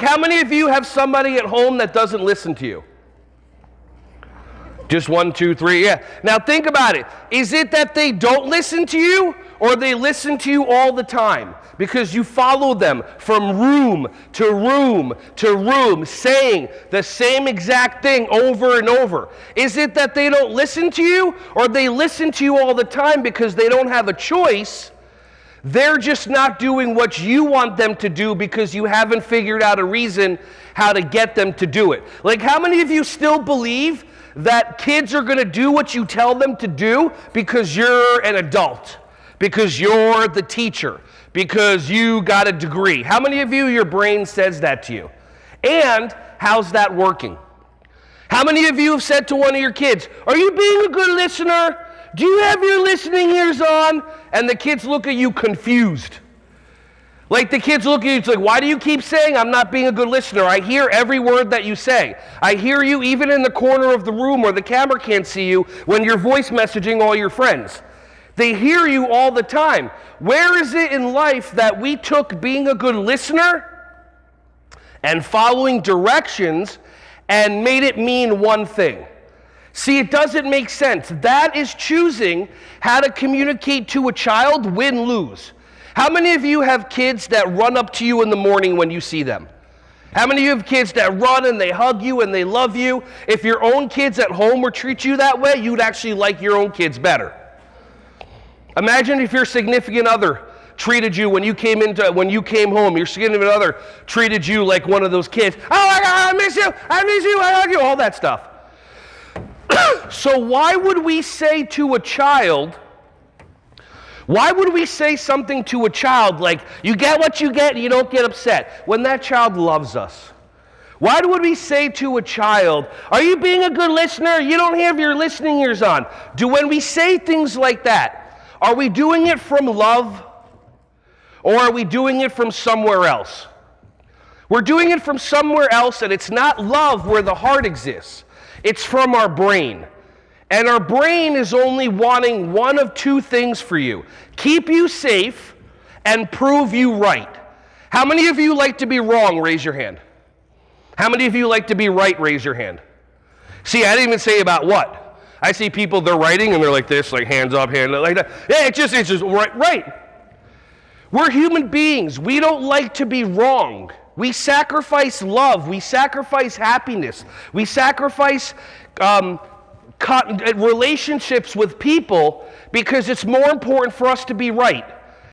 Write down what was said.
How many of you have somebody at home that doesn't listen to you? Just 1, 2, 3, yeah. Now think about it. Is it that they don't listen to you, or they listen to you all the time? Because you follow them from room to room to room, saying the same exact thing over and over. Is it that they don't listen to you, or they listen to you all the time because they don't have a choice? They're just not doing what you want them to do because you haven't figured out a reason how to get them to do it. Like, how many of you still believe that kids are going to do what you tell them to do because you're an adult, because you're the teacher, because you got a degree? How many of you, your brain says that to you? And how's that working? How many of you have said to one of your kids, "Are you being a good listener? Do you have your listening ears on?" And the kids look at you confused. Like, the kids look at you, it's like, "Why do you keep saying I'm not being a good listener? I hear every word that you say. I hear you even in the corner of the room where the camera can't see you when you're voice messaging all your friends." They hear you all the time. Where is it in life that we took being a good listener and following directions and made it mean one thing? See, it doesn't make sense. That is choosing how to communicate to a child, win, lose. How many of you have kids that run up to you in the morning when you see them? How many of you have kids that run and they hug you and they love you? If your own kids at home would treat you that way, you'd actually like your own kids better. Imagine if your significant other treated you when you came home, your significant other treated you like one of those kids. "Oh my God, I miss you, I hug you," all that stuff. So why would we say something to a child like, "You get what you get and you don't get upset," when that child loves us? Why would we say to a child, "Are you being a good listener? You don't have your listening ears on"? When we say things like that, are we doing it from love, or are we doing it from somewhere else? We're doing it from somewhere else, and it's not love where the heart exists. It's from our brain. And our brain is only wanting one of two things for you: keep you safe and prove you right. How many of you like to be wrong? Raise your hand. How many of you like to be right? Raise your hand. See, I didn't even say about what. I see people, they're writing and they're like this, like hands up, hand up, like that. Yeah, it's just right. We're human beings. We don't like to be wrong. We sacrifice love. We sacrifice happiness. We sacrifice relationships with people because it's more important for us to be right.